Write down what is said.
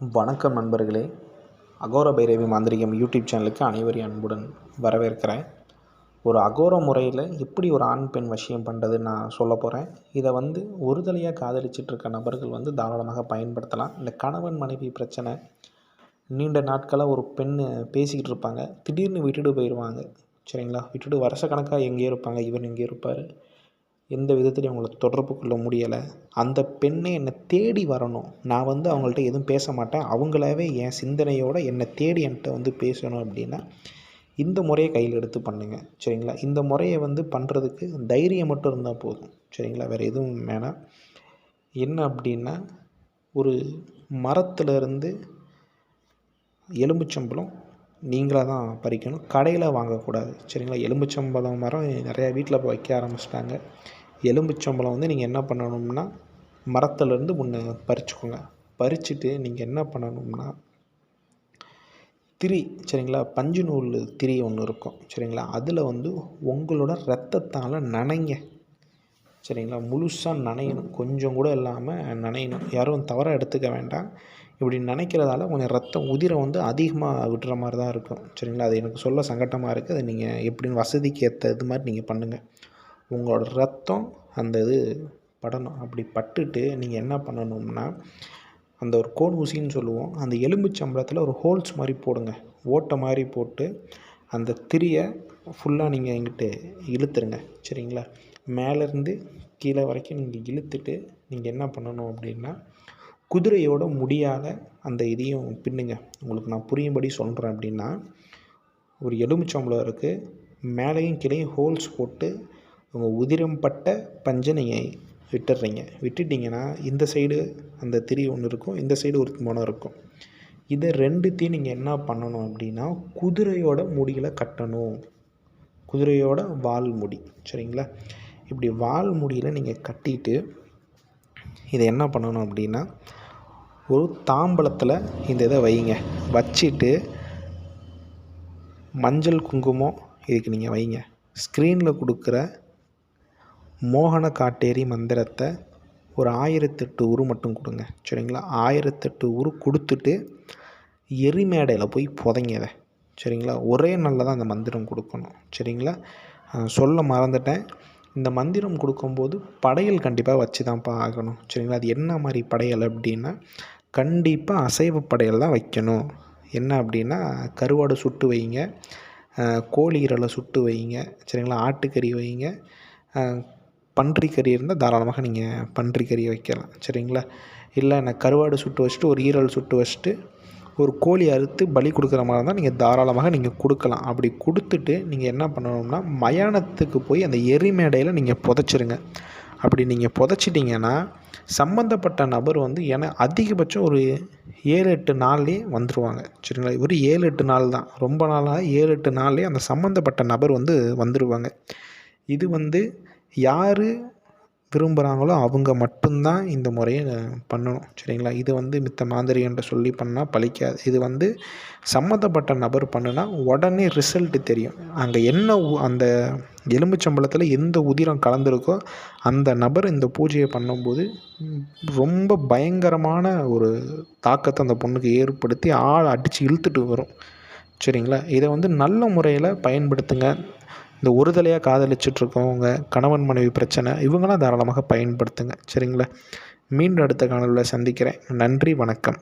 வணக்கம் நண்பர்களே. அகோர பைரவி மாந்திரிகம் யூடியூப் சேனலுக்கு அனைவரையும் அன்புடன் வரவேற்கிறேன். ஒரு அகோர முறையில் எப்படி ஒரு ஆண் பெண் வசியம் பண்ணுறதுன்னு நான் சொல்ல போகிறேன். இதை ஒரு தலையாக காதலிச்சிட்ருக்க நபர்கள் தாராளமாக பயன்படுத்தலாம். இந்த கணவன் மனைவி பிரச்சனை, நீண்ட நாட்களாக ஒரு பெண் பேசிக்கிட்டு இருப்பாங்க, திடீர்னு விட்டுட்டு போயிடுவாங்க. சரிங்களா? விட்டுட்டு வருஷக்கணக்காக எங்கேயோ இருப்பாங்க, இவர் எங்கேயோ இருப்பார், எந்த விதத்துலையும் அவங்கள தொடர்பு கொள்ள முடியலை. அந்த பெண்ணை என்னை தேடி வரணும், நான் அவங்கள்ட்ட எதுவும் பேச மாட்டேன், அவங்களாவே என் சிந்தனையோடு என்னை தேடி என்கிட்ட பேசணும் அப்படின்னா இந்த முறையை கையில் எடுத்து பண்ணுங்கள். சரிங்களா? இந்த முறையை பண்ணுறதுக்கு தைரியம் மட்டும் இருந்தால் போதும். சரிங்களா? வேறு எதுவும் வேணாம். என்ன அப்படின்னா, ஒரு மரத்துலேருந்து எலும்புச்சம்பழம் நீங்களாக தான் பறிக்கணும், கடையில் வாங்கக்கூடாது. சரிங்களா? எலும்புச்சம்பழம் மரம் நிறையா வீட்டில் இப்போ வைக்க ஆரம்பிச்சிட்டாங்க. எலும்புச்சம்பழம் நீங்கள் என்ன பண்ணணும்னா, மரத்துலேருந்து ஒன்று பறிச்சுக்கோங்க. பறிச்சுட்டு நீங்கள் என்ன பண்ணணும்னா, திரி, சரிங்களா, பஞ்சு நூல் திரி ஒன்று இருக்கும். சரிங்களா? அதில் உங்களோட ரத்தத்தால் நனைங்க. சரிங்களா? முழுசாக நனையணும், கொஞ்சம் கூட இல்லாமல் நனையணும். யாரும் தவறாக எடுத்துக்க வேண்டாம். இப்படி நினைக்கிறதால கொஞ்சம் ரத்தம் உதிரம் அதிகமாக விட்டுற மாதிரி தான் இருக்கும். சரிங்களா? அது எனக்கு சொல்ல சங்கட்டமாக இருக்குது. அது நீங்கள் எப்படின்னு வசதிக்கு ஏற்ற இது மாதிரி நீங்கள் பண்ணுங்கள். உங்களோட ரத்தம் அந்த இது படணும். அப்படி பட்டுட்டு நீங்கள் என்ன பண்ணணும்னா, அந்த ஒரு கோன் ஊசின்னு சொல்லுவோம், அந்த எலும்புச்சம்பளத்தில் ஒரு ஹோல்ஸ் மாதிரி போடுங்க, ஓட்டை மாதிரி போட்டு அந்த திரியை ஃபுல்லாக நீங்கள் எங்கிட்ட இழுத்துருங்க. சரிங்களா? மேலேருந்து கீழே வரைக்கும் நீங்கள் இழுத்துட்டு நீங்கள் என்ன பண்ணணும் அப்படின்னா, குதிரையோட முடியாத அந்த இதையும் பின்னுங்க. உங்களுக்கு நான் புரியும்படி சொல்கிறேன் அப்படின்னா, ஒரு எலுமிச்சம்பழம் இருக்குது, மேலேயும் கீழேயும் ஹோல்ஸ் போட்டு உங்கள் உதிரம் பட்ட பஞ்சை நீங்கள் விட்டுடுறீங்க. விட்டுட்டிங்கன்னா இந்த சைடு அந்த திரி ஒன்று இருக்கும், இந்த சைடு ஒரு முனை இருக்கும். இதை ரெண்டுத்தையும் நீங்கள் என்ன பண்ணணும் அப்படின்னா, குதிரையோட முடியில் கட்டணும். குதிரையோட வால் முடி. சரிங்களா? இப்படி வால் முடியில் நீங்கள் கட்டிட்டு இதை என்ன பண்ணணும் அப்படின்னா, ஒரு தாம்பலத்தில் இந்த இதை வைங்க. வச்சுட்டு மஞ்சள் குங்குமம் இதுக்கு நீங்கள் வைங்க. ஸ்க்ரீனில் கொடுக்குற மோகன காட்டேரி மந்திரத்தை ஒரு 1008 உரு மட்டும் கொடுங்க. சரிங்களா? 1008 உரு கொடுத்துட்டு எரிமேடையில் போய் புதைங்க அதை. சரிங்களா? ஒரே நாளில் தான் அந்த மந்திரம் கொடுக்கணும். சரிங்களா? சொல்ல மறந்துட்டேன். இந்த மந்திரம் கொடுக்கும்போது படையல் கண்டிப்பாக வச்சு தான்ப்பா ஆகணும். சரிங்களா? அது என்ன மாதிரி படையல் அப்படின்னா, கண்டிப்பாக அசைவ படையல் தான் வைக்கணும். என்ன அப்படின்னா, கருவாடு சுட்டு வைங்க, கோழி ஈரலை சுட்டு வைங்க. சரிங்களா? ஆட்டுக்கறி வைங்க, பன்றிக்கறி இருந்தால் தாராளமாக நீங்கள் பன்றிக்கறி வைக்கலாம். சரிங்களா? இல்லை நான் கருவாடு சுட்டு வச்சுட்டு ஒரு ஈரல் சுட்டு வச்சுட்டு ஒரு கோழி அறுத்து பலி கொடுக்குற மாதிரி இருந்தால் நீங்கள் தாராளமாக நீங்கள் கொடுக்கலாம். அப்படி கொடுத்துட்டு நீங்கள் என்ன பண்ணணும்னா, மயானத்துக்கு போய் அந்த எரிமேடையில் நீங்கள் புதைச்சிருங்க. அப்படி நீங்கள் புதைச்சிட்டிங்கன்னா சம்மந்தப்பட்ட நபர் ஏன்னா அதிகபட்சம் ஒரு 7-8 நாள்லேயே வந்துடுவாங்க. சரிங்களா? ஒரு 7-8 நாள் தான், ரொம்ப நாளாக 7-8 நாள்லேயே அந்த சம்மந்தப்பட்ட நபர் வந்துடுவாங்க. இது யார் விரும்புகிறாங்களோ அவங்க மட்டும்தான் இந்த முறையை பண்ணணும். சரிங்களா? இது மித்த மாந்திரிகன்ற சொல்லி பண்ணால் பலிக்காது. இது சம்மந்தப்பட்ட நபர் பண்ணுனா உடனே ரிசல்ட்டு தெரியும். அங்கே என்ன அந்த எலும்புச்சம்பளத்தில் எந்த உதிரம் கலந்துருக்கோ அந்த நபர் இந்த பூஜையை பண்ணும்போது ரொம்ப பயங்கரமான ஒரு தாக்கத்தை அந்த பொண்ணுக்கு ஏற்படுத்தி ஆள் அடித்து இழுத்துட்டு வரும். சரிங்களா? இதை நல்ல முறையில் பயன்படுத்துங்க. இந்த ஒரு தலையாக காதலிச்சிட்ருக்கவங்க, கணவன் மனைவி பிரச்சனை, இவங்களாம் தாராளமாக பயன்படுத்துங்க. சரிங்களா? மீண்டும் அடுத்த காணொளியில் சந்திக்கிறேன். நன்றி, வணக்கம்.